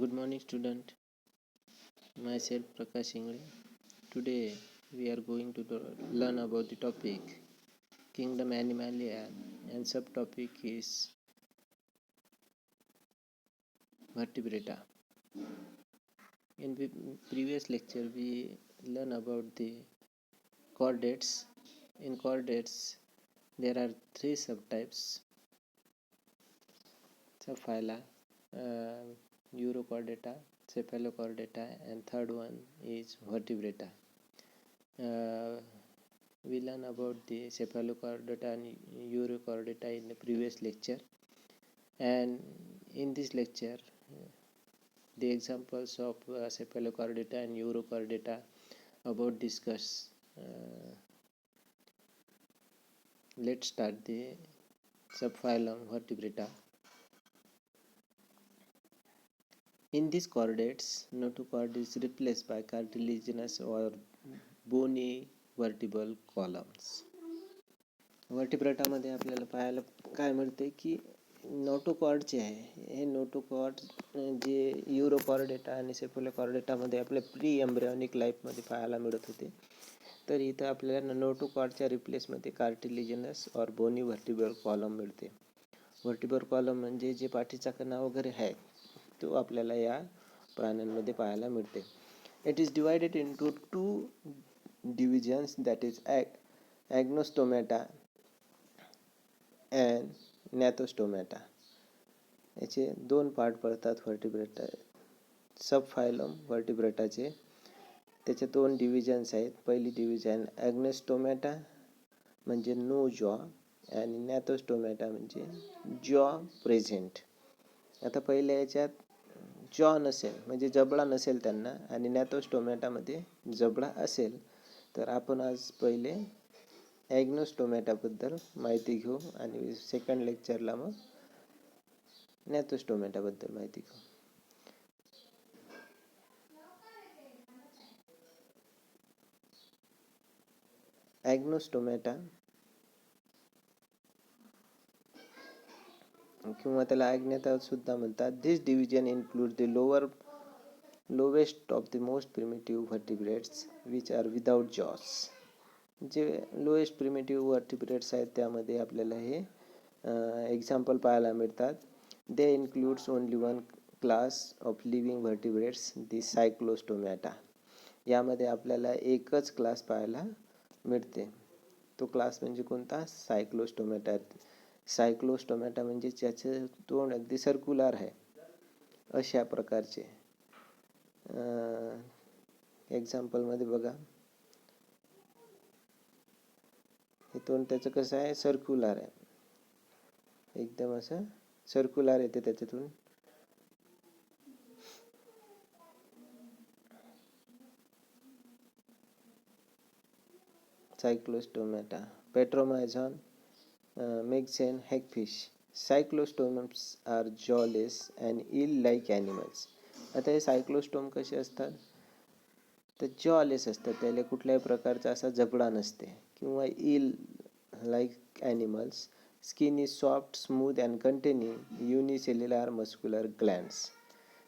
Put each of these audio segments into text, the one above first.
Good morning, student. Myself Prakash Ingre. Today we are going to learn about the topic Kingdom Animalia, and subtopic is Vertebrata. In the previous lecture, we learned about the chordates. In chordates, there are three subtypes: subphyla, Urochordata, Cephalochordata, and third one is Vertebrata. We learn about the Cephalochordata and Urochordata in the previous lecture, and in this lecture the examples of Cephalochordata and Urochordata about discuss. Let's start the subphylum Vertebrata. In these chordates, notochord is replaced by cartilaginous or bony vertebral columns. वर्टिब्रेटामध्ये आपल्याला पाहायला काय मिळते की notochord जे आहे हे notochord जे युरोकॉर्डेटा आणि सेफलोकॉर्डेटामध्ये आपल्या प्री एम्ब्रियॉनिक लाईफमध्ये पाहायला मिळत होते, तर इथं आपल्याला नोटोकॉर्डच्या रिप्लेसमध्ये कार्टिलेजिनस और बोनी व्हर्टिब्रल कॉलम मिळते. व्हर्टिब्रल कॉलम म्हणजे जे पाठीचा कणा वगैरे आहे तो आपल्याला या प्राण्यांमध्ये पाहायला मिळते. It is divided into two divisions, that is Agnostomata and Gnathostomata. याचे दोन पार्ट पडतात व्हर्टिब्रेटा सबफायलम व्हर्टिब्रेटाचे. त्याचे दोन डिव्हिजन्स आहेत. पहिली डिव्हिजन ॲग्नोस्टोमॅटा म्हणजे नो जॉ आणि नॅथोस्टोमॅटा म्हणजे जॉ प्रेझेंट. आता पहिल्या याच्यात जॉ नसेल म्हणजे जबडा नसेल त्यांना, आणि नॅथोस्टोमॅटामध्ये जबडा असेल. तर आपण आज पहिले ॲग्नोस्टोमॅटाबद्दल माहिती घेऊ आणि सेकंड लेक्चरला मग नॅथोस्टोमॅटाबद्दल माहिती घेऊ. ॲग्नोस्टोमॅटा किंवा त्याला अज्ञाता सुद्धा म्हणतात. This division include the lowest of the most primitive vertebrates which are without jaws. जे लोएस्ट प्रिमिटिव्ह व्हर्टिब्रेट्स आहेत त्यामध्ये आपल्याला हे एक्झाम्पल पाहायला मिळतात. They includes only one class of living vertebrates, the Cyclostomata. यामध्ये आपल्याला एकच क्लास पाहायला मिळते. तो क्लास म्हणजे कोणता? सायक्लोस्टोमॅटा. सायक्लोस्टोमॅटा म्हणजे ज्याचं तोंड अगदी सर्क्युलर आहे अशा प्रकारचे. एक्झाम्पलमध्ये बघा, हे तोंड त्याचं कसं आहे? सर्क्युलर आहे, एकदम असं सर्क्युलर येते त्याच्यातून. सायक्लोस्टोमॅटा. पेट्रोमायझॉन, मेगझेन, हॅगफिश. सायक्लोस्टोम्स आर जॉलेस अँड ईल लाईक ॲनिमल्स. आता हे सायक्लोस्टोम कसे असतात? तर जॉलेस असतात, त्याला कुठल्याही प्रकारचा असा जबडा नसते. किंवा ईल like animals. Skin is soft, smooth and containing unicellular muscular glands.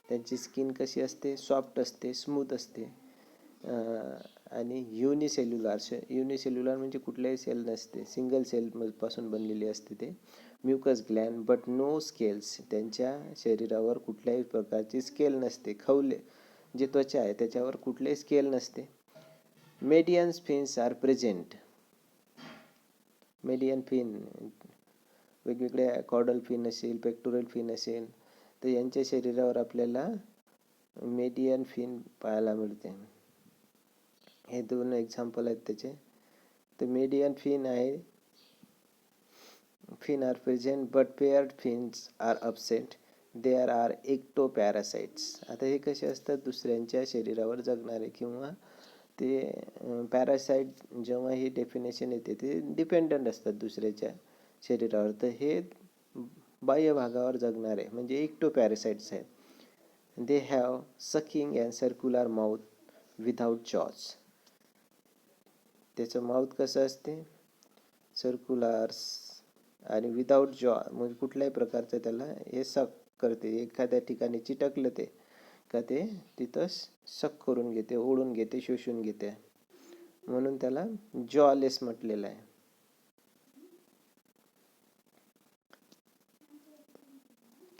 त्यांची स्किन कशी असते? सॉफ्ट असते, स्मूथ असते आणि युनिसेल्युलर म्हणजे कुठल्याही सेल नसते, सिंगल सेलपासून बनलेली असते ते. Mucus gland but no scales. त्यांच्या शरीरावर कुठल्याही प्रकारची स्केल नसते. खवले जे त्वचा आहे त्याच्यावर कुठलेही स्केल नसते. Median fins are present. Median fin वेगवेगळे कॉर्डल फिन असेल, पेक्टोरल फिन असेल, तर यांच्या शरीरावर आपल्याला मेडियन फिन पाहायला मिळते. हे दोन एक्झाम्पल आहेत त्याचे. तर मेडियन फिन आहे, fin are present but paired fins are absent. There are ectoparasites. आता हे कसे असतात? दुसऱ्यांच्या शरीरावर जगणारे किंवा ते पॅरासाइट. जेव्हा ही डेफिनेशन येते ते डिपेंडंट असतात दुसऱ्याच्या शरीरावर, तर हे बाह्य भागावर जगणारे म्हणजे एक्टोपॅरासाइट्स आहेत. They have sucking and circular mouth without jaws. त्याचं माउथ कसं असते? सर्क्युलर आणि विदाउट जॉ, म्हणजे कुठल्याही प्रकारचं त्याला हे सक करते. एखाद्या ठिकाणी चिटकलं ते का ते तिथं सक करून घेते, ओढून घेते, शोषून घेते, म्हणून त्याला जॉलेस म्हटलेलं आहे.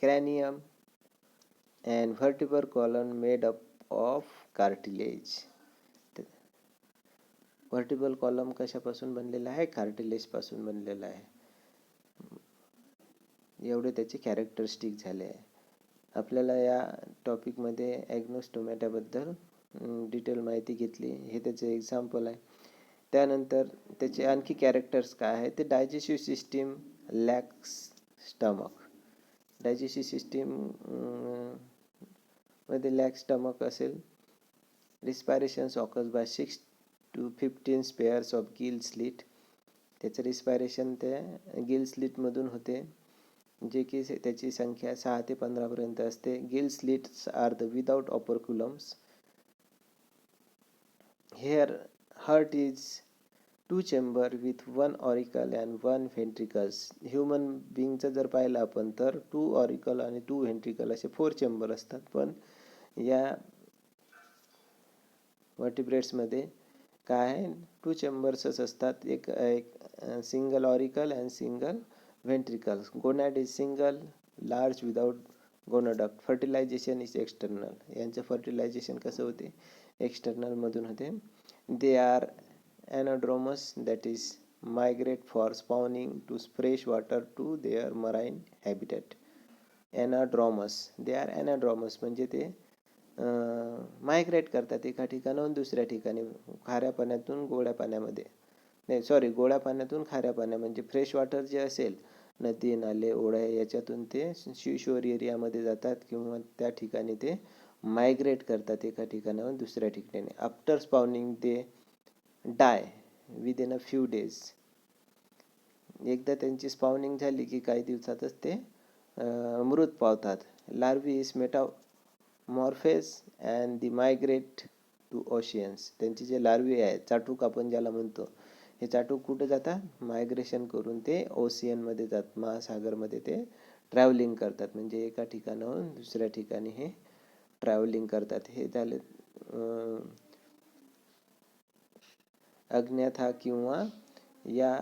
cranium and vertebral column made up of cartilage. Vertebral column कशापासून बनलेला आहे? कार्टिलेज पासून बनलेला आहे. एवढे त्याचे कॅरेक्टरिस्टिक झाले आहे. आपल्याला या टॉपिकमध्ये ॲग्नोस्टोमॅटाबद्दल डिटेल माहिती घेतली. हे त्याचे एक्झाम्पल आहे. त्यानंतर त्याचे आणखी कॅरेक्टर्स काय आहे? ते digestive system lacks stomach. Digestive system मध्ये लॅक स्टमक असेल. Respirations occurs by 6 to 15 pairs of gill slit. त्याचं रिस्पायरेशन त्या गिल स्लिटमधून होते, जे की त्याची संख्या 6 ते 15 पर्यंत असते. Gill slits are the without operculums. Here heart is 2 chamber with 1 auricle and 1 ventricles. Human बिंगचं जर पाहिलं आपण तर 2 ऑरिकल आणि 2 व्हेंट्रिकल असे 4 चेंबर असतात. पण या वर्टिब्रेट्समध्ये काय आहे? 2 चेंबर्सच असतात. एक single auricle and single ventricle. Gonad is single large without gonoduct. Fertilisation is external. यांचं फर्टिलायझेशन कसं होते? एक्सटर्नलमधून होते. They are anadromous, that is migrate for spawning to fresh water to their marine habitat. Anadromous, they are anadromous म्हणजे ते migrate करतात एका ठिकाणाहून दुसऱ्या ठिकाणी, खाऱ्या पाण्यातून गोड्या पाण्यामध्ये, नाही सॉरी, गोड्या पाण्यातून खाऱ्या पाण्या, म्हणजे फ्रेश वॉटर जे असेल, नदी नाले ओढ्या, याच्यातून ते शिशोर एरियामध्ये जातात किंवा त्या ठिकाणी ते मायग्रेट करतात एका ठिकाणाहून दुसऱ्या ठिकाणी. After spawning they die within a few days. एकदा त्यांची स्पॉनिंग झाली की काही दिवसातच ते मृत पावतात. Larvae is metamorphose and the migrate to oceans. त्यांचे जे लार्वे आहेत, चाटूक आपण ज्याला म्हणतो, हे चाटूक कुठे जातात? मायग्रेशन करून ते ओशियनमध्ये जातात, महासागरमध्ये ते ट्रॅव्हलिंग करतात. म्हणजे एका ठिकाणाहून दुसऱ्या ठिकाणी हे ट्रॅव्हलिंग करतात. हे झाले अग्न्याथा किंवा या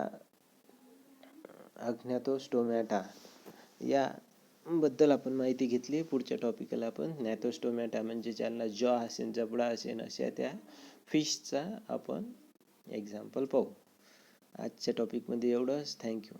अग्न्याथोस्टोमॅटा या बद्दल आपण माहिती घेतली. पुढच्या टॉपिकला आपण न्याथोस्टोमॅटा म्हणजे ज्यांना जॉ असेल, जबडा असेल, अशा त्या फिशचा आपण एक्झाम्पल पाहू. आजच्या टॉपिकमध्ये एवढंच. थँक्यू.